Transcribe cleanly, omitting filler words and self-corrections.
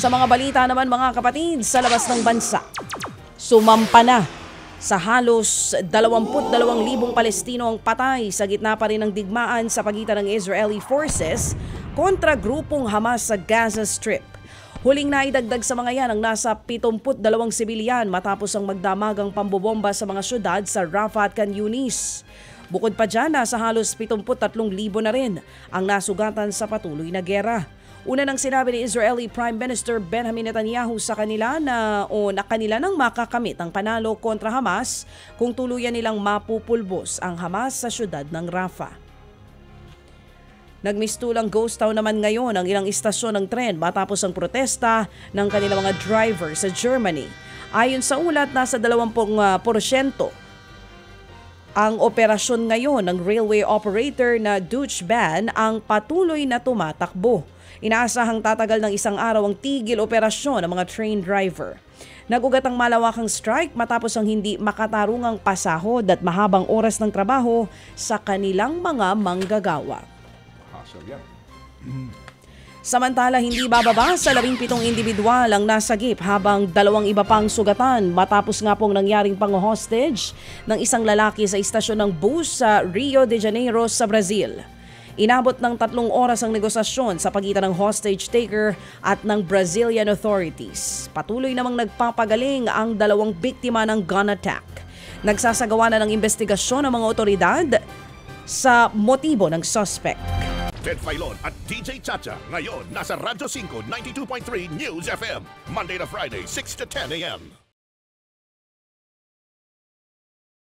Sa mga balita naman mga kapatid, sa labas ng bansa, sumampa na sa halos 22,000 Palestino ang patay sa gitna pa rin ng digmaan sa pagitan ng Israeli forces kontra grupong Hamas sa Gaza Strip. Huling naidagdag sa mga yan ang nasa 72 sibilyan matapos ang magdamagang pambobomba sa mga syudad sa Rafah at Khan Yunis. Bukod pa dyan, nasa halos 73,000 na rin ang nasugatan sa patuloy na gera. Una nang sinabi ni Israeli Prime Minister Benjamin Netanyahu sa kanila na kanila nang makakamit ang panalo kontra Hamas kung tuluyan nilang mapupulbos ang Hamas sa syudad ng Rafah. Nagmistulang ghost town naman ngayon ang ilang istasyon ng tren matapos ang protesta ng kanilang mga driver sa Germany. Ayon sa ulat, nasa 20% ang operasyon ngayon ng railway operator na Deutsche Bahn ang patuloy na tumatakbo. Inaasahang tatagal ng isang araw ang tigil operasyon ng mga train driver. Nagugat ang malawakang strike matapos ang hindi makatarungang pasahod at mahabang oras ng trabaho sa kanilang mga manggagawa. Samantala, hindi bababa sa 17 individual ang nasagip habang 2 iba pang sugatan matapos nga pong nangyaring pang-hostage ng isang lalaki sa istasyon ng bus sa Rio de Janeiro sa Brazil. Inabot ng 3 oras ang negosasyon sa pagitan ng hostage taker at ng Brazilian authorities. Patuloy namang nagpapagaling ang 2 biktima ng gun attack. Nagsasagawa na ng investigasyon ng mga otoridad sa motibo ng suspect. Ted Filon at DJ Chacha ngayon nasa Radyo 5 92.3 News FM Monday to Friday 6 to 10 a.m.